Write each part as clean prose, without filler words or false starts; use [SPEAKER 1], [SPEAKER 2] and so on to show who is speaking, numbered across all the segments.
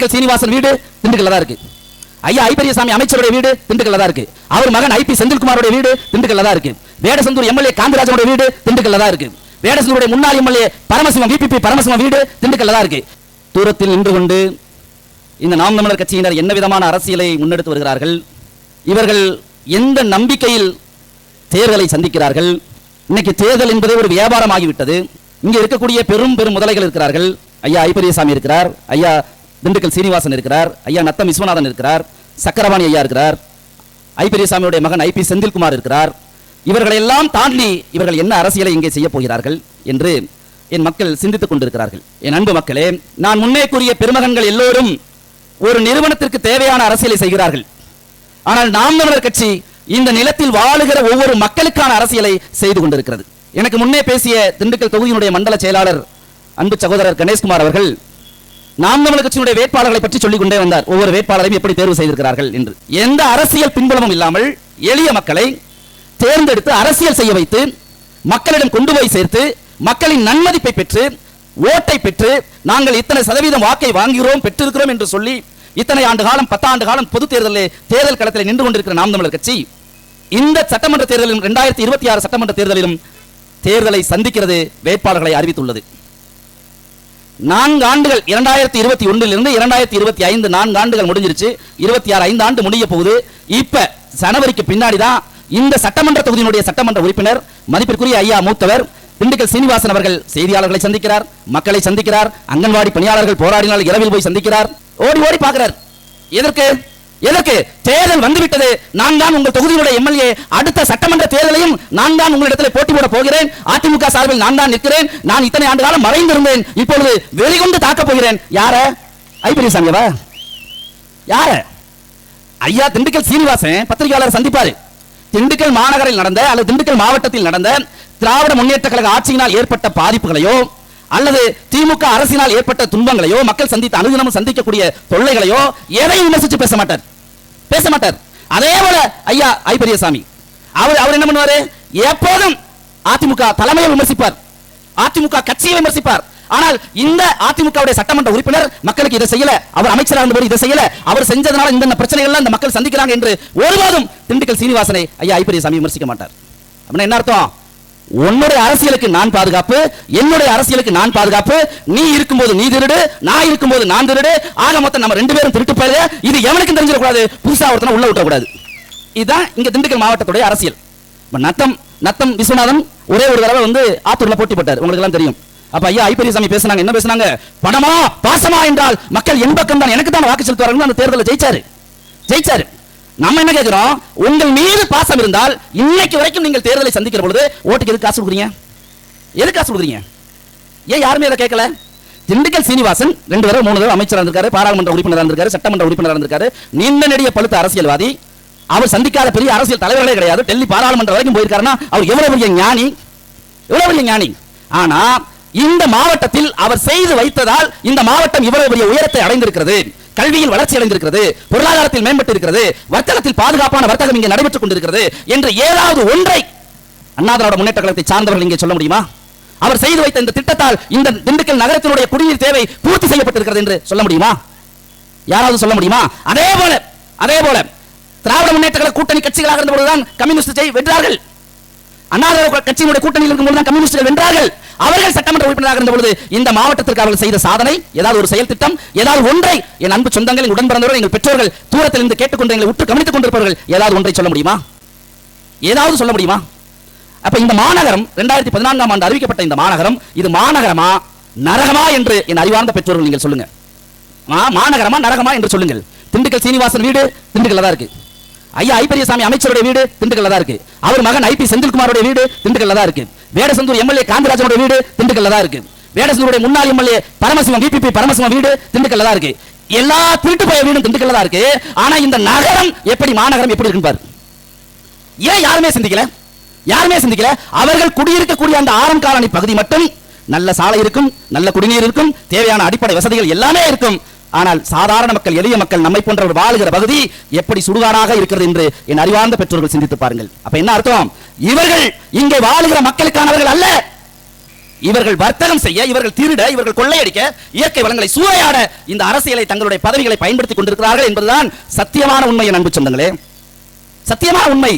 [SPEAKER 1] திண்டுக்கல் சீனிவாசன் வீடு திண்டுக்கல்ல தான் இருக்கு. ஐயா ஐபெரியசாமி அமைச்சருடைய வீடு திண்டுக்கல்ல தான் இருக்கு. அவர் மகன் ஐபி செந்தில்குமாரோட வீடு திண்டுக்கல்ல தான் இருக்கு. வேடசந்தூர் எம்எல்ஏ காந்திராஜனோட வீடு திண்டுக்கல்ல தான் இருக்கு. வேடசந்தூருடைய முன்னாள் எம்எல்ஏ பரமசிவம் விபிபி பரமசிவம் வீடு திண்டுக்கல்ல தான் இருக்கு. தூரத்தில் நின்று கொண்டு இந்த நாம் தமிழர் கட்சியினர் என்ன விதமான அரசியலை முன்னெடுத்து வருகிறார்கள், இவர்கள் எந்த நம்பிக்கையில் தேர்தலை சந்திக்கிறார்கள். இன்னைக்கு தேர்தல் என்பதே ஒரு வியாபாரம் ஆகிவிட்டது. இங்க இருக்கக்கூடிய பெரும் பெரும் முதலைகள் இருக்கிறார்கள். ஐயா ஐபெரியசாமி இருக்கிறார், ஐயா திண்டுக்கல் சீனிவாசன் இருக்கிறார், ஐயா நத்தம் விஸ்வநாதன் இருக்கிறார், சக்கரபாணி ஐயா இருக்கிறார், ஐபெரியசாமியுடைய மகன் ஐபி செந்தில்குமார் இருக்கிறார். இவர்களெல்லாம் தாண்டி இவர்கள் என்ன அரசியலை இங்கே செய்ய போகிறார்கள் என்று என் மக்கள் சிந்தித்துக் கொண்டிருக்கிறார்கள். என் அன்பு மக்களே, நான் முன்னே கூறிய பெருமகன்கள் எல்லோரும் ஒரு நிறுவனத்திற்கு தேவையான அரசியலை செய்கிறார்கள். ஆனால் நாம் தமிழர் கட்சி இந்த நிலத்தில் வாழுகிற ஒவ்வொரு மக்களுக்கான அரசியலை செய்து கொண்டிருக்கிறது. எனக்கு முன்னே பேசிய திண்டுக்கல் தொகுதியினுடைய மண்டல செயலாளர் அன்பு சகோதரர் கணேஷ்குமார் அவர்கள் நாம் தமிழர் கட்சியினுடைய வேட்பாளர்களை பற்றி சொல்லிக் கொண்டே வந்தார். ஒவ்வொரு வேட்பாளரையும் எப்படி தேர்வு செய்திருக்கிறார்கள் என்று. எந்த அரசியல் பின்புலமும் இல்லாமல் எளிய மக்களை தேர்ந்தெடுத்து அரசியல் செய்ய வைத்து மக்களிடம் கொண்டு போய் சேர்த்து மக்களின் நன்மதிப்பை பெற்று ஓட்டை பெற்று நாங்கள் இத்தனை சதவீதம் வாக்கை வாங்குகிறோம் பெற்றிருக்கிறோம் என்று சொல்லி இத்தனை ஆண்டு காலம் 10 ஆண்டு காலம் பொது தேர்தலில் தேர்தல் களத்தில் நின்று கொண்டிருக்கிற நாம் தமிழர் கட்சி இந்த சட்டமன்ற தேர்தலிலும் 2026 சட்டமன்ற தேர்தலிலும் தேர்தலை சந்திக்கிறது, வேட்பாளர்களை அறிவித்துள்ளது. 4 ஆண்டுகள் 2021 இருந்து 2025 4 ஆண்டுகள் முடிஞ்சிருச்சு. 26 5 ஆண்டு முடிய போகுது. இப்ப ஜனவரிக்கு பின்னாடி தான் இந்த சட்டமன்ற தொகுதியினுடைய சட்டமன்ற உறுப்பினர் மதிப்பிற்குரிய ஐயா மூத்தவர் திண்டுக்கல் சீனிவாசன் அவர்கள் செய்தியாளர்களை சந்திக்கிறார், மக்களை சந்திக்கிறார், அங்கன்வாடி பணியாளர்கள் போராடினால் இரவில் போய் சந்திக்கிறார், ஓடி ஓடி பார்க்கிறார். எதற்கு எதற்கு தேர்தல் வந்துவிட்டது, நான் தான் உங்கள் தொகுதியுடைய எம்எல்ஏ, அடுத்த சட்டமன்ற தேர்தலையும் நான் தான் உங்களிடத்தில் போட்டி போட போகிறேன், அதிமுக சார்பில் நான் தான் நிற்கிறேன், நான் இத்தனை ஆண்டு காலம் மறைந்திருந்தேன், இப்பொழுது வெளிகொண்டு தாக்கப் போகிறேன். யார? ஐபெரியசாமியவா? யார? ஐயா திண்டுக்கல் சீனிவாசன் பத்திரிகையாளர் சந்திப்பாரு. திண்டுக்கல் மாநகரில் நடந்த அல்லது திண்டுக்கல் மாவட்டத்தில் நடந்த திராவிட முன்னேற்ற கழக ஆட்சியினால் ஏற்பட்ட பாதிப்புகளையோ அல்லது திமுக அரசினால் ஏற்பட்ட துன்பங்களையோ மக்கள் சந்தித்த அனுதினமும் சந்திக்கக்கூடிய தொல்லைகளையோ எதையும் விமர்சித்து பேச மாட்டார். அதே போல ஐயா ஐபெரியசாமி அவர் என்ன பண்ணுவாரு? எப்போதும் அதிமுக தலைமையை விமர்சிப்பார், அதிமுக கட்சியை விமர்சிப்பார். ஆனால் இந்த அதிமுகவுடைய சட்டமன்ற உறுப்பினர் மக்களுக்கு இதை செய்யல, அவர் அமைச்சராக இருந்தபோது இதை செய்யல, அவர் செஞ்சதனால இந்த பிரச்சனைகள் இந்த மக்கள் சந்திக்கிறாங்க என்று ஒருபோதும் திண்டுக்கல் சீனிவாசனை ஐயா ஐபெரியசாமி விமர்சிக்க மாட்டார். அப்படின்னா என்ன அர்த்தம்? உன்னுடைய அரசியலுக்கு நான் பாதுகாப்பு, என்னுடைய அரசியலுக்கு நான் பாதுகாப்பு, நீ இருக்கும்போது நீ திருடு, நான் இருக்கும்போது நான் திருடு, ஆக மொத்தம் நம்ம 2 பேரும் திருட்டு போயிரு, இது எவனுக்கும் தெரிஞ்சிடக்கூடாது, புதுசா ஒருத்தனை உள்ள விட்டக்கூடாது. இதுதான் இங்க திண்டுக்கல் மாவட்டத்துடைய அரசியல். நத்தம் விஸ்வநாதன் ஒரே ஒரு தடவை வந்து ஆத்தூர்ல போட்டி போட்டார், உங்களுக்கு எல்லாம் தெரியும். அப்ப ஐயா ஐபெரியசாமி பேசினாங்க, என்ன பேசினாங்க? பணமா பாசமா என்றால் மக்கள் என் பக்கம் தான், எனக்கு தான் வாக்கு செலுத்துவார்கள். அந்த தேர்தலில் ஜெயிச்சாரு. நம்ம என்ன கேட்கிறோம்? உங்கள் மீது பாசம் இருந்தால் இன்னைக்கு வரைக்கும் நீங்கள் தேர்தலை சந்திக்கிற பொழுது ஓட்டுக்கு எதுக்கு காசு கொடுக்குறீங்க? ஏன் யாருமே அதை கேட்கல? திண்டுக்கல் சீனிவாசன் 2 தடவை 3 தடவை அமைச்சராக இருந்திருக்காரு, பாராளுமன்ற உறுப்பினராக இருந்திருக்காரு, சட்டமன்ற உறுப்பினராக இருந்திருக்காரு, நீண்ட நெடிய பழுத்த அரசியல்வாதி. அவர் சந்திக்காத பெரிய அரசியல் தலைவர்களே கிடையாது. டெல்லி பாராளுமன்ற வரைக்கும் போயிருக்காருன்னா அவர் எவ்வளவு பெரிய ஞானி. ஆனா இந்த மாவட்டத்தில் அவர் செய்து வைத்ததால் இந்த மாவட்டம் இவ்வளவு பெரிய உயரத்தை அடைந்திருக்கிறது, கல்வியில் வளர்ச்சி அடைந்திருக்கிறது, பொருளாதாரத்தில் மேம்பட்டு இருக்கிறது, வர்த்தகத்தில் பாதுகாப்பான வர்த்தகம் இங்கே நடைபெற்றுக் கொண்டிருக்கிறது என்று ஏதாவது ஒன்றை அண்ணா திராவிட முன்னேற்ற கழகத்தை சார்ந்தவர்கள் இங்கே சொல்ல முடியுமா? அவர் செய்து வைத்த இந்த திட்டத்தால் இந்த திண்டுக்கல் நகரத்தினுடைய குடிநீர் தேவை பூர்த்தி செய்யப்பட்டிருக்கிறது என்று சொல்ல முடியுமா? யாராவது சொல்ல முடியுமா? அதே போல திராவிட முன்னேற்ற கழக கூட்டணி கட்சிகளாக இருந்தபோதுதான் கம்யூனிஸ்ட் வென்றார்கள். அண்ணா திராவிட கட்சியினுடைய கூட்டணியில் இருக்கும்போது தான் கம்யூனிஸ்டுகள் வென்றார்கள். அவர்கள் சட்டமன்ற உறுப்பினராக இருந்தபொழுது இந்த மாவட்டத்திற்கு அவர்கள் செய்த சாதனை, ஏதாவது ஒரு செயல் திட்டம், ஏதாவது ஒன்றை என் அன்பு சொந்தங்கள், எங்கள் உடன் பிறந்தவர்கள், எங்கள் பெற்றோர்கள் தூரத்தில் இருந்து கேட்டுக்கொண்டு எங்களை உற்று கவனித்துக் கொண்டிருப்பவர்கள் ஏதாவது ஒன்றை சொல்ல முடியுமா? அப்ப இந்த மாநகரம் 2014ஆம் ஆண்டு அறிவிக்கப்பட்ட இந்த மாநகரம், இது மாநகரமா நரகமா என்று என் அறிவார்ந்த பெற்றோர்கள் நீங்கள் சொல்லுங்க. மாநகரமா நரகமா என்று சொல்லுங்கள். திண்டுக்கல் சீனிவாசன் வீடு திண்டுக்கல்ல தான் இருக்கு. ஐயா ஐபெரியசாமி அமைச்சருடைய வீடு திண்டுக்கல்ல தான் இருக்கு. அவர் மகன் ஐபி செந்தில்குமாரோட வீடு திண்டுக்கல்ல தான் இருக்கு. வேடசந்தூர் எம்எல்ஏ காந்திராஜனோட வீடு திண்டுக்கல்ல தான் இருக்கு. வேடசந்தூருடைய முன்னாள் எம்எல்ஏ பரமசிவம் விபிபி பரமசிவம் வீடு திண்டுக்கல்ல தான் இருக்கு. எல்லா திருட்டு போய வீடும் திண்டுக்கல்ல தான் இருக்கு. ஆனா இந்த நகரம் எப்படி, மாநகரம் எப்படி இருக்கு பாரு. ஏன் யாருமே சிந்திக்கல? அவர்கள் குடியிருக்கக்கூடிய அந்த ஆரம் காலனி பகுதி மட்டும் நல்ல சாலை இருக்கும், நல்ல குடிநீர் இருக்கும், தேவையான அடிப்படை வசதிகள் எல்லாமே இருக்கும். ஆனால் சாதாரண மக்கள், எளிய மக்கள், நம்மை போன்றவர்கள் வாழுகிற பகுதி எப்படி சுடுகாடாக இருக்கிறது என்று என் அறிவார்ந்த பெற்றோர்கள் சிந்தித்து பாருங்கள். அப்ப என்ன அர்த்தம்? இவர்கள் இங்கே வாழுகிற மக்களுக்கானவர்கள் அல்ல, இவர்கள் வர்த்தகம் செய்ய, இவர்கள் திருட, இவர்கள் கொள்ளையடிக்க, இயற்கை வளங்களை சூறையாட இந்த அரசியலை தங்களுடைய பதவிகளை பயன்படுத்திக் கொண்டிருக்கிறார்கள் என்பதுதான் சத்தியமான உண்மை. அன்பு சொந்தங்களே, சத்தியமான உண்மை.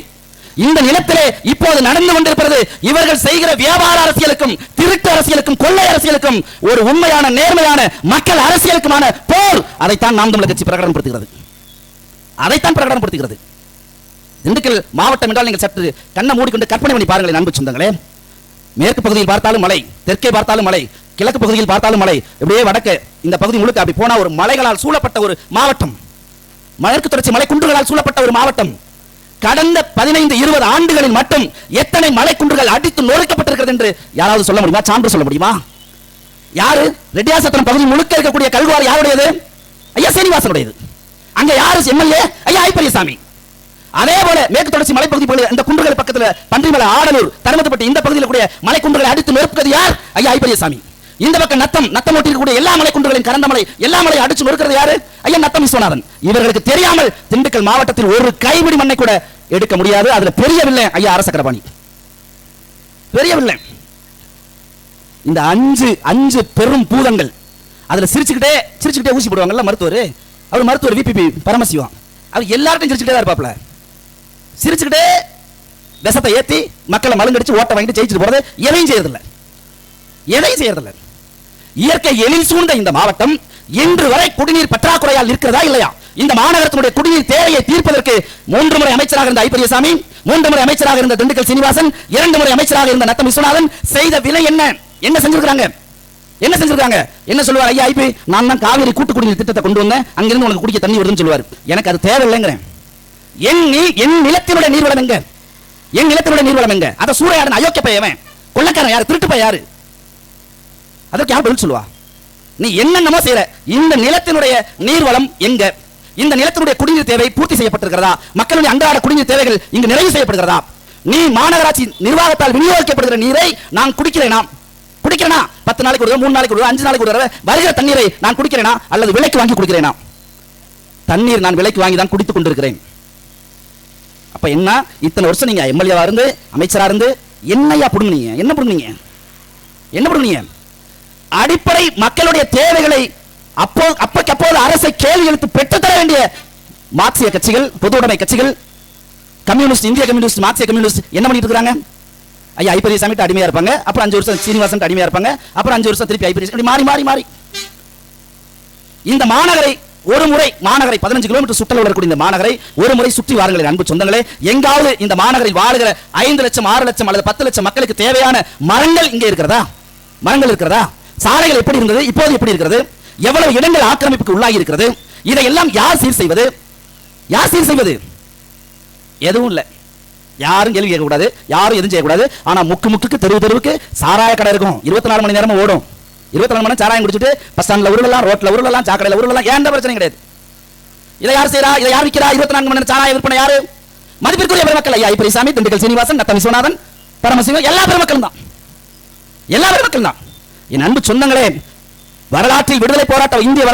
[SPEAKER 1] இந்த நிலத்திலே இப்போது நடந்து கொண்டிருக்கிறது இவர்கள் செய்கிற வியாபார அரசியலுக்கும், திருட்டு அரசியலுக்கும், கொள்ளை அரசியலுக்கும் ஒரு உண்மையான நேர்மையான மக்கள் அரசியலுக்குமான போர். அதைத்தான் நாம் தமிழர் கட்சி பிரகடனப்படுத்துகிறது. அதைத்தான் பிரகடனப்படுத்துகிறது. திண்டுக்கல் மாவட்டம் என்றால் நீங்கள் சற்று கண்ணை மூடிக்கொண்டு கற்பனை பண்ணி பாருங்கள் அன்பு சொந்தங்களே. மேற்கு பகுதியில் பார்த்தாலும் மலை, தெற்கே பார்த்தாலும் மலை, கிழக்கு பகுதியில் பார்த்தாலும் மலை, இப்படியே வடக்கு இந்த பகுதி முழுக்க அப்படி போனா ஒரு மலைகளால் சூழப்பட்ட ஒரு மாவட்டம், மேற்கு தொடர்ச்சி மலை குன்றுகளால் சூழப்பட்ட ஒரு மாவட்டம். கடந்த 15-20 ஆண்டுகளில் மட்டும் எத்தனை மலை குன்றுகள் அடித்து நொறுக்கப்பட்டிருக்கிறது என்று யாராவது சொல்ல முடியுமா? சான்று சொல்ல முடியுமா? யாரு? ரெட்டியாசத்திரம் பகுதி முழுக்க இருக்கக்கூடிய கல்குவாரி யாருடையது? ஐயா சீனிவாசனுடையது. அங்க யாரு எம்எல்ஏ? ஐயா ஐ பெரியசாமி. அதே போல மேற்கு தொடர்ச்சி மலைப்பகுதி போல இந்த குன்றுகள் பக்கத்தில் பன்றிமலை, ஆடலூர், தரமத்துப்பட்டி இந்த பகுதியில் கூடிய மலை குன்றுகளை அடித்து நொறுக்குவது யார்? ஐயா ஐ பெரியசாமி. இந்த பக்கம் நத்தம் ஒட்டி இருக்கக்கூடிய எல்லா மலை குன்றுகளின் கரந்த மலை எல்லா மலையை அடிச்சு நொறுக்கிறது யாரு? ஐயா நத்தம் விஸ்வநாதன். இவர்களுக்கு தெரியாமல் திண்டுக்கல் மாவட்டத்தில் ஒரு கைபிடி மண்ணை கூட எடுக்க முடியாது. அதுல பெரியவில்லை ஐயா அரசக்கரபாணி, பெரியவில்லை. இந்த அஞ்சு பெரும் பூதங்கள் அதுல சிரிச்சுக்கிட்டே ஊசி போடுவாங்கல்ல மருத்துவர் விபிபி பரமசிவம். அவர் எல்லார்ட்டையும் சிரிச்சுக்கிட்டே தான் இருப்பாப்ல. சிரிச்சுக்கிட்டே விஷத்தை ஏத்தி மக்களை மழுங்கடிச்சு ஓட்ட வாங்கிட்டு ஜெயிச்சுட்டு போறது எதையும் செய்யறதில்லை. இயற்கை எழில் சூழ்ந்த இந்த மாவட்டம் இன்று வரை குடிநீர் பற்றாக்குறையால் இருக்கிறதா இல்லையா? இந்த மாநகரத்தினுடைய குடிநீர் தேவையை தீர்ப்பதற்கு 3 முறை அமைச்சராக இருந்த ஐ பெரியசாமி, 3 முறை அமைச்சராக இருந்த திண்டுக்கல் சீனிவாசன், 2 முறை அமைச்சராக இருந்த நத்தம் விஸ்வநாதன் செய்த விலை என்ன செஞ்சிருக்காங்க? என்ன சொல்லுவார் ஐயா ஐபி? நான் தான் காவிரி கூட்டு குடிநீர் திட்டத்தை கொண்டு வந்தேன், அங்கிருந்து உனக்கு குடிக்க தண்ணி வருதுன்னு சொல்லுவார். எனக்கு அது தேவையில்லைங்கிறேன். என் நிலத்தினுடைய நீர்வளம் எங்க? என் நிலத்தினுடைய நீர்வளம் எங்க? அதை சூறையாடன அயோக்கிய பையன், கொள்ளக்காரன் யாரு, திருட்டு பையன் யாரு? அதற்கு யார் பதில் சொல்லுவா? நீ என்னென்னமோ செய்யற. இந்த நிலத்தினுடைய நீர்வளம் எங்க? இந்த நிலத்தினுடைய குடிநீர் தேவை பூர்த்தி செய்யப்பட்டிருக்கிறதா? மக்களுடைய அன்றாட குடிநீர் தேவைகள் இங்கு நிறைவு செய்யப்படுகிறதா? நீ மாநகராட்சி நிர்வாகத்தால் விநியோகிக்கப்படுகிற நீரை நான் குடிக்கிறேனா? 10 நாளைக்கு ஒரு 3 நாளைக்கு ஒரு 5 நாளைக்கு ஒரு வருகிற தண்ணீரை நான் குடிக்கிறேனா அல்லது விலைக்கு வாங்கி குடிக்கிறேனா? தண்ணீர் நான் விலைக்கு வாங்கி தான் குடித்துக் கொண்டிருக்கிறேன். அப்ப என்ன, இத்தனை வருஷம் நீங்க எம்எல்ஏவா இருந்து அமைச்சரா இருந்து என்னையா புடுங்குனீங்க? என்ன புடுங்குனீங்க? அடிப்படை மக்களுடைய தேவைகளை அப்போது அரசை கேள்வி எழுத்து பெற்றுத்தர வேண்டிய மார்க்சிய கட்சிகள், பொது உடைமை கட்சிகள், கம்யூனிஸ்ட், இந்திய கம்யூனிஸ்ட், மார்க்சிய கம்யூனிஸ்ட் என்ன பண்ணிட்டு இருக்காங்க? ஐயா ஐ பெரியசாமி அடிமையா இருப்பாங்க, அப்புறம் 5 வருஷம் சீனிவாசன் அடிமையா இருப்பாங்க, அப்புறம் 5 வருஷம் திருப்பி ஐ பெரியசாமி, மாறி இந்த மாநகரை 15 கிலோமீட்டர் சுற்றளவில் இருக்கக்கூடிய இந்த மாநகரை ஒரு முறை சுற்றி வாருங்கள் அன்பு சொந்தங்களே. எங்காவது இந்த மாநகரில் வாழுகிற 5 லட்சம் 6 லட்சம் அல்லது 10 லட்சம் மக்களுக்கு தேவையான மரங்கள் இங்கே இருக்கிறதா? சாலைகள் எப்படி இருந்தது, இப்போது எப்படி இருக்கிறது? எவ்வளவு இடங்கள் ஆக்கிரமிப்புக்கு உள்ளாகி இருக்கிறது? இதையெல்லாம் யார் சீர் செய்வது? எதுவும் இல்லை. யாரும் கேள்வி கேட்கக்கூடாது, யாரும் எதுவும் செய்யக்கூடாது. ஆனா முக்குக்கு தெருவுக்கு சாராய கடை இருக்கும், 24 மணி நேரமும் ஓடும். 24 மணி நேரம் சாராயம் குடிச்சிட்டு பஸ் ஸ்டாண்ட்ல உருளலாம், ரோட்ல உருளலாம், சாக்கடையில உருளலாம், எந்த பிரச்சனையும் கிடையாது. இதை யார் செய்யறா? இதை யார் விற்கிறா? 24 மணி நேரம் சாராய விற்பனை யாரு? மதிப்பிற்குரிய பெருமக்கள் ஐயா ஐ பெரியசாமி, திண்டுக்கல் சீனிவாசன், நத்தம் விஸ்வநாதன், பரமசிவம், எல்லா பெருமக்களும் தான். என் அன்பு சொந்தங்களே, வரலாற்றில் விடுதலை போராட்டம், இந்திய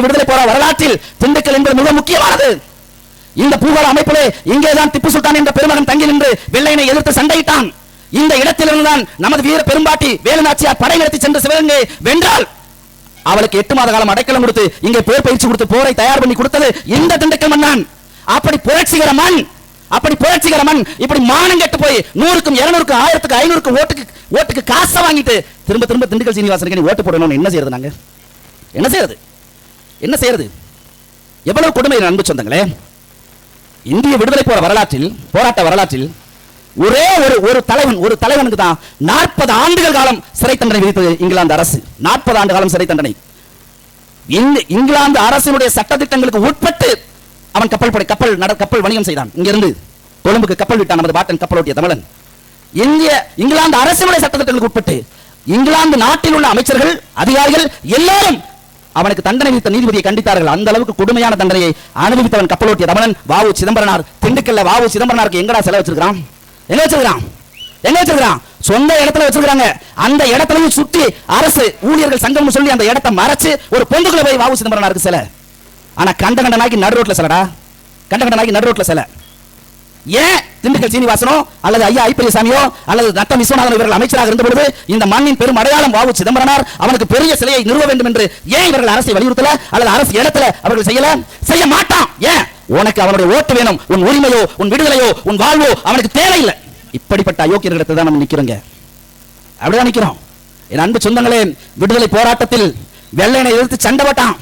[SPEAKER 1] விடுதலை வரலாற்றில் திண்டுக்கல் என்பது மிக முக்கியமானது. இந்த பூகோள அமைப்பிலே இங்கேதான் திப்பு சுல்தான் என்ற பெருமகன் தங்கி நின்று வெள்ளையனை எதிர்த்து சண்டையிட்டான். இந்த இடத்திலிருந்துதான் நமது வீர பெரும்பாட்டி வேலுநாச்சியார் படை நடத்தி சென்று சிவகங்கை வென்றால் அவளுக்கு 8 மாத காலம் அடைக்கலம் கொடுத்து இங்கே போர் பயிற்சி கொடுத்து போரை தயார் பண்ணி கொடுத்தது இந்த திண்டுக்கல் மன்னன். அப்படி புரட்சிகர மண் இப்படி மானம் கெட்டு போய் 100க்கும் 200க்கும் 1000க்கு 500க்கு ஓட்டுக்கு காசை வாங்கிட்டு திரும்ப திண்டுக்கல் சீனிவாசனுக்கு நீ ஓட்டு போடணும். என்ன செய்யறது? நாங்க என்ன செய்யறது? எவ்வளவு கொடுமை அன்பு சொந்தங்களே. இந்திய விடுதலை போராட்ட வரலாற்றில் ஒரே ஒரு தலைவனுக்கு தான் 40 ஆண்டுகள் காலம் சிறை தண்டனை விதித்தது இங்கிலாந்து அரசு. 40 ஆண்டு காலம் சிறை தண்டனை. இங்கிலாந்து அரசினுடைய சட்டத்திட்டங்களுக்கு உட்பட்டு அவன் கப்பல் வணிகம் செய்தான். இங்கிருந்து கொழும்புக்கு கப்பல் விட்டான் நமது பாட்டன் கப்பலோட்டிய தமிழன். இங்கிலாந்து அரசினுடைய சட்டத்திட்டங்களுக்கு உட்பட்டு இங்கிலாந்து நாட்டில் உள்ள அமைச்சர்கள், அதிகாரிகள் எல்லாரும் அவனுக்கு தண்டனை விதித்த நீதிபதியை கண்டித்தார்கள். அந்த அளவுக்கு கொடுமையான தண்டனையை அனுபவித்தவன் கப்பலோட்டிய தமிழன் வ.உ. சிதம்பரனார். திண்டுக்கல்ல வ.உ. சிதம்பரனாருக்கு எங்கடா செலவு வச்சிருக்கான்? எங்க வச்சிருக்கான்? சொந்த இடத்துல வச்சிருக்காங்க. அந்த இடத்துலயும் சுற்றி அரசு ஊழியர்கள் சங்கம் சொல்லி அந்த இடத்தை மறைச்சு ஒரு பொந்துக்குள்ள போய் வ.உ. சிதம்பரனாருக்கு சிலை. ஆனா கண்டகண்டனாக்கி நடு ரோட்ல சிலடா, கண்டகண்டனாக்கி நடு ரோட்ல சிலை. ஏன் திண்டுக்கல் சீனிவாசனோ அல்லது ஐயா ஐ பெரியசாமியோ அல்லது நத்தம் விஸ்வநாதன் இவர்கள் அமைச்சராக இருந்த பொழுது இந்த மண்ணின் பெரும் அடையாளம் வாவு சிதம்பரனார் அவனுக்கு பெரிய சிலையை நிறுவ வேண்டும் என்று ஏன் இவர்கள் அரசை வலியுறுத்தல அல்லது அரசு இடத்துல அவர்கள் செய்ய மாட்டான்? ஏன்? உனக்கு அவனுடைய ஓட்டு வேணும், உன் உரிமையோ உன் விடுதலையோ உன் வாழ்வோ அவனுக்கு தேவையில்லை. இப்படிப்பட்ட அயோக்கியர்களிடத்தை தான் நம்ம நிக்கிறோங்க. அப்படிதான் நிக்கிறோம். என் அன்பு சொந்தங்களே, விடுதலை போராட்டத்தில் வெள்ளையனை எதிர்த்து சண்டை போட்டான்.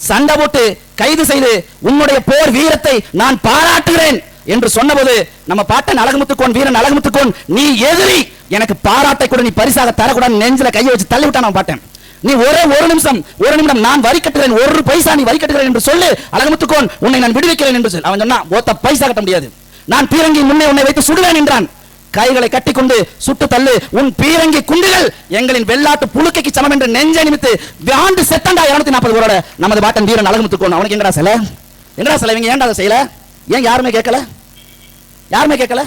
[SPEAKER 1] சண்டை போட்டு கைது செய்து உன்னுடைய போர் வீரத்தை நான் பாராட்டுகிறேன் என்று சொன்னபோது நம்ம பாட்டன் அழகுமுத்துக்கோன், வீரன் அழகுமுத்துக்கோன், நீ எதிரி, எனக்கு பாராட்டை கூட நீ பரிசாக தரக்கூடாது நெஞ்சில கையை வச்சு தள்ளி விட்டான். பாட்டேன், நீ ஒரு நிமிடம் நான் வரி கட்டுகிறேன், ஒரு பைசா நீ வரி கட்டுகிறேன் என்று சொல்லு அழகுமுத்துக்கோன், உன்னை நான் விடுவிக்கிறேன் என்று சொல்லு. அவன் சொன்னா ஒத்த பைசா கட்ட முடியாது, நான் பீரங்கி முன்னே உன்னை வைத்து சுடுவேன் என்றான். கைகளை கட்டிக்கொண்டு சுட்டு தள்ளு, உன் பீரங்கி குண்டுகள் எங்களின் வெள்ளாட்டு புழுக்கைக்கு சமம் என்று நெஞ்சை நிமித்து ஆண்டு செத்தண்டா 240 பேரோட நமது பாட்டன் வீரன் அழகுமுத்துக்கோன். அவனுக்கு எங்கடா சிலை? எங்கடா சிலை? இவங்க ஏன்டா அதை செய்யல? ஏன் யாருமே கேட்கல?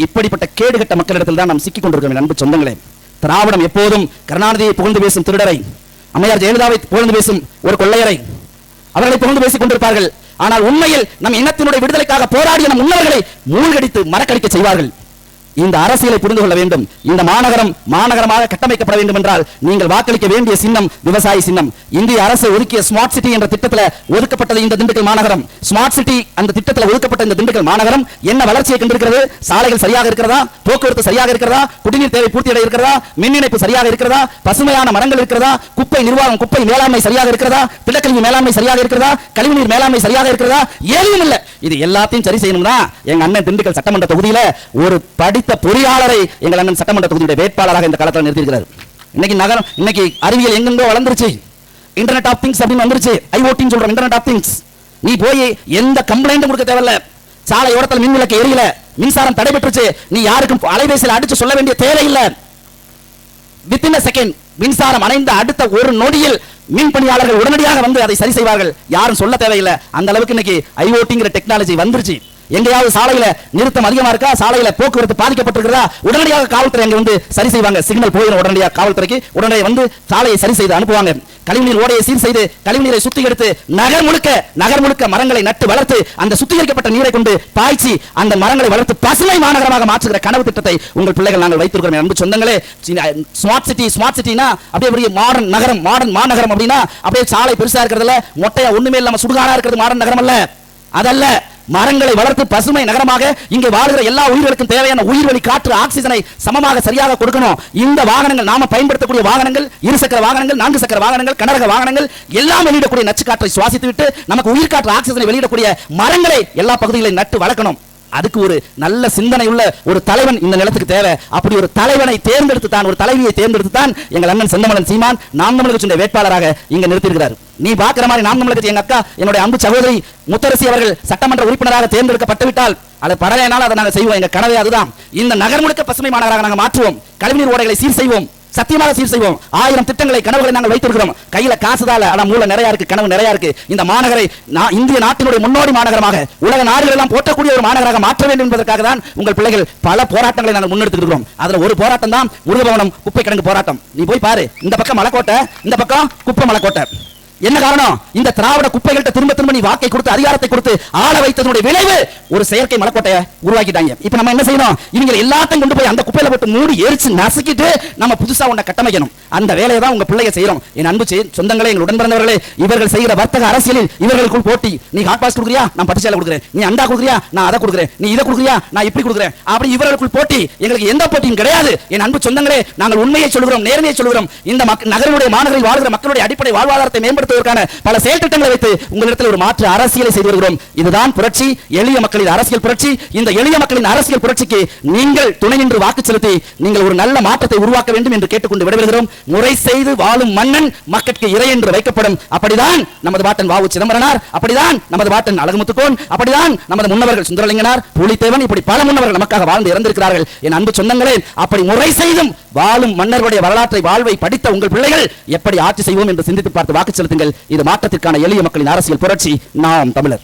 [SPEAKER 1] இப்படிப்பட்ட கேடுகட்ட மக்களிடத்தில் தான் நாம் சிக்கிக் கொண்டிருக்கிறோம். அன்பு சொந்தங்களே, திராவிடம் எப்போதும் கருணாநிதியை புகழ்ந்து பேசும் திருடரை, அம்மையார் ஜெயலலிதாவை புகழ்ந்து பேசும் ஒரு கொள்ளையரை அவர்களை புகழ்ந்து பேசிக் கொண்டிருப்பார்கள். ஆனால் உண்மையில் நம் இனத்தினுடைய விடுதலைக்காக போராடிய நம் முன்னவர்களை மூழ்கடித்து மறக்கடிக்க செய்வார்கள். இந்த அரசியலை புரிந்து கொள்ள வேண்டும். இந்த மாநகரமாக கட்டமைக்கப்பட வேண்டும் என்றால் நீங்கள் வாக்களிக்க வேண்டிய சின்னம் விவசாய சின்னம். இந்திய அரசு ஒதுக்கிய ஸ்மார்ட் சிட்டி என்ற திட்டத்தில் ஒதுக்கப்பட்டது இந்த திண்டுக்கல் மாநகரம். ஸ்மார்ட் சிட்டி அந்த திட்டத்தில் ஒதுக்கப்பட்ட இந்த திண்டுக்கல் மாநகரம் என்ன வளர்ச்சியை கண்டிருக்கிறது? சாலைகள் சரியாக இருக்கிறதா? போக்குவரத்து சரியாக இருக்கிறதா? குடிநீர் தேவை பூர்த்தி அடைய இருக்கிறதா? மின் இணைப்பு சரியாக இருக்கிறதா? பசுமையான மரங்கள் இருக்கிறதா? குப்பை நிர்வாகம், குப்பை மேலாண்மை சரியாக இருக்கிறதா? திடக்கல்வி மேலாண்மை சரியாக இருக்கிறதா? கழிவுநீர் மேலாண்மை சரியாக இருக்கிறதா? ஏதும் இல்லை. இது எல்லாத்தையும் சரி செய்யணும்னா எங்க அண்ணன் திண்டுக்கல் சட்டமன்ற தொகுதியில ஒரு பொறியாளரை எங்கள் அண்ணன் சட்டமன்ற தொகுதியுடைய வேட்பாளராக இந்த காலத்தில் நிறுத்தியிருக்கிறார். இன்னைக்கு அறிவியல் எங்கெங்கோ வளர்ந்துருச்சு, இன்டர்நெட் ஆஃப் திங்ஸ் அப்படின்னு வந்துருச்சு, IoT சொல்றோம், இன்டர்நெட் ஆஃப் திங்ஸ். நீ போய் எந்த கம்ப்ளைண்ட் கொடுக்க தேவையில்ல, சாலை ஓரத்தில் மின் விளக்கு எரியல, மின்சாரம் தடைபெற்றுச்சு, நீ யாருக்கும் அலைபேசியில் அடிச்சு சொல்ல வேண்டிய தேவையில்லை. வித்தின் a செகண்ட் மின்சாரம் அணைந்த அடுத்த ஒரு நொடியில் மின் பணியாளர்கள் உடனடியாக வந்து அதை சரி செய்வார்கள். யாரும் சொல்ல தேவையில்லை. அந்த அளவுக்கு இன்னைக்கு IoTங்கிற டெக்னாலஜி வந்துருச்சு. எங்கேயாவது சாலையில நிறுத்தம் அதிகமா இருக்கா, சாலையில போக்குவரத்து பாதிக்கப்பட்டிருக்கிறதா, உடனடியாக காவல்துறை அங்க வந்து சரி செய்வாங்க. சிக்னல் போயிடும், உடனடியாக காவல்துறைக்கு உடனடியாக வந்து சாலையை சரி செய்து அனுப்புவாங்க. கழிவுநீர் ஓடையை சீர் செய்து கழிவுநீரை சுத்திகரித்து நகர் முழுக்க மரங்களை நட்டு வளர்த்து அந்த சுத்திகரிக்கப்பட்ட நீரை கொண்டு பாய்ச்சி அந்த மரங்களை வளர்த்து பசுமை மாநகரமாக மாற்றுகிற கனவு திட்டத்தை உங்கள் பிள்ளைகள் நாங்கள் வைத்திருக்கிறோம். அன்பு சொந்தங்களே, ஸ்மார்ட் சிட்டினா அப்படியே மாடர்ன் நகரம், மாடர்ன் மாநகரம் அப்படின்னா அப்படியே சாலை பெருசா இருக்கிறதுல மொட்டையா ஒண்ணுமே இல்லாம சுடுகாடா இருக்கிறது மாடர்ன் நகரம் அல்ல. அதல்ல, மரங்களை வளர்த்து பசுமை நகரமாக இங்கே வாழ்கிற எல்லா உயிர்களுக்கும் தேவையான உயிர்வழி காற்று ஆக்சிஜனை சமமாக சரியாக கொடுக்கணும். இந்த வாகனங்கள், நாம பயன்படுத்தக்கூடிய வாகனங்கள், இருசக்கர வாகனங்கள், 4 சக்கர வாகனங்கள், கனரக வாகனங்கள் எல்லாம் வெளியிடக்கூடிய நச்சு காற்றை சுவாசித்து விட்டு நமக்கு உயிர் காற்று ஆக்சிஜனை வெளியிடக்கூடிய மரங்களை எல்லா பகுதிகளையும் நட்டு வளர்க்கணும். அதுக்கு ஒரு நல்ல சிந்தனை உள்ள ஒரு தலைவன் இந்த நிலத்துக்கு தேவை. அப்படி ஒரு தலைவனை தேர்ந்தெடுத்து தான், ஒரு தலைவியை தேர்ந்தெடுத்து தான் எங்கள் அண்ணன் செந்தமலன் சீமான் நாம் தமிழர் கட்சியுடைய வேட்பாளராக இங்க நிறுத்தியிருக்கிறார். நீ பாக்குற மாதிரி நாம் தமிழர் கட்சி எங்க அக்கா, என்னுடைய அன்பு சகோதரி முத்தரசி அவர்கள் சட்டமன்ற உறுப்பினராக தேர்ந்தெடுக்கப்பட்டு விட்டால் அது படையினால் அதை நாங்கள் செய்வோம். எங்க கனவே அதுதான். இந்த நகர் முழுக்க பசுமை மாநகராக நாங்கள் மாற்றுவோம். கழிவுநீர் ஓடைகளை சீர் செய்வோம், சத்தியமாக சீர் செய்வோம். 1000 திட்டங்களை, கனவுகளை நாங்கள் வைத்திருக்கிறோம். கையில காசுதால, ஆனா மூல நிறைய இருக்கு, கனவு நிறைய இருக்கு. இந்த மாநகரை இந்திய நாட்டினுடைய முன்னோடி மாநகரமாக, உலக நாடுகள் எல்லாம் போற்றக்கூடிய ஒரு மாநகராக மாற்ற வேண்டும் என்பதற்காக தான் உங்கள் பிள்ளைகள் பல போராட்டங்களை நாங்கள் முன்னெடுத்துட்டு இருக்கிறோம். அதுல ஒரு போராட்டம் தான் முருகபவனம் குப்பை கிடங்கு போராட்டம். நீ போய் பாரு, இந்த பக்கம் மலைக்கோட்டை, இந்த பக்கம் குப்பை மலைக்கோட்டை. என்ன காரணம்? இந்த திராவிட குப்பைகள்ட்ட திரும்ப நீ வாக்கை கொடுத்து அதிகாரத்தை கொடுத்து ஆள வைத்ததனுடைய விளைவு ஒரு செயற்கை மலைக்கோட்டையை உருவாக்கிட்டாங்க. இப்ப நம்ம என்ன செய்யணும்? இவங்க எல்லாத்தையும் கொண்டு போய் அந்த குப்பையில போட்டு மூடி எரிச்சு நசுக்கிட்டு நம்ம புதுசா ஒண்ண கட்டமைக்கணும். அந்த வேலையை தான் உங்க பிள்ளைங்க செய்யறோம். என் அன்பு சொந்தங்களே, எங்கள் உடன் பிறந்தவர்களே, இவர்கள் செய்கிற வர்த்தக அரசியலில் இவர்களுக்குள் போட்டி. நீ ஹாட் பாஸ் கொடுக்குறியா, நான் பட்டுச்சேலை கொடுக்குறேன். நீ அண்டா கொடுக்குறியா, நான் அதை கொடுக்குறேன். நீ இதை கொடுக்குறியா, நான் இப்படி கொடுக்குறேன். அப்படி இவர்களுக்குள் போட்டி. எங்களுக்கு எந்த போட்டியும் கிடையாது. என் அன்பு சொந்தங்களே, நாங்கள் உண்மையை சொல்கிறோம், நேர்மையை சொல்கிறோம். இந்த நகரினுடைய மாநகரில் வாழ்கிற மக்களுடைய அடிப்படை வாழ்வாதாரத்தை மேம்படுத்துவதற்கான பல செயல் திட்டங்களை வைத்து உங்களிடத்தில் ஒரு மாற்று அரசியலை செய்து வருகிறோம். இதுதான் புரட்சி, எளிய மக்களின் அரசியல் புரட்சி. இந்த எளிய மக்களின் அரசியல் புரட்சிக்கு நீங்கள் துணை நின்று வாக்கு செலுத்தி நீங்கள் ஒரு நல்ல மாற்றத்தை உருவாக்க வேண்டும் என்று கேட்டுக்கொண்டு விடைபெறுகிறோம். முறை செய்து வாழும் மன்னன் மக்களுக்கு இறை என்று வைக்கப்படும். அப்படிதான் நமது பாட்டன் வாவு சிதம்பரனார், அப்படிதான் நமது பாட்டன் அழகுமுத்துக்கோன், அப்படிதான் நமது முன்னவர்கள் சுந்தரலிங்கனார், புலித்தேவன், இப்படி பல முன்னவர்கள் நமக்காக வாழ்ந்து இறந்திருக்கிறார்கள். என் அன்பு சொந்தங்களே, அப்படி முறை செய்தும் வாழும் மன்னர்களுடைய வரலாற்றை, வாழ்வை படித்த உங்கள் பிள்ளைகள் எப்படி ஆட்சி செய்வோம் என்று சிந்தித்து பார்த்து வாக்கு செலுத்துங்கள். இது மாற்றத்திற்கான எளிய மக்களின் அரசியல் புரட்சி. நாம் தமிழர்.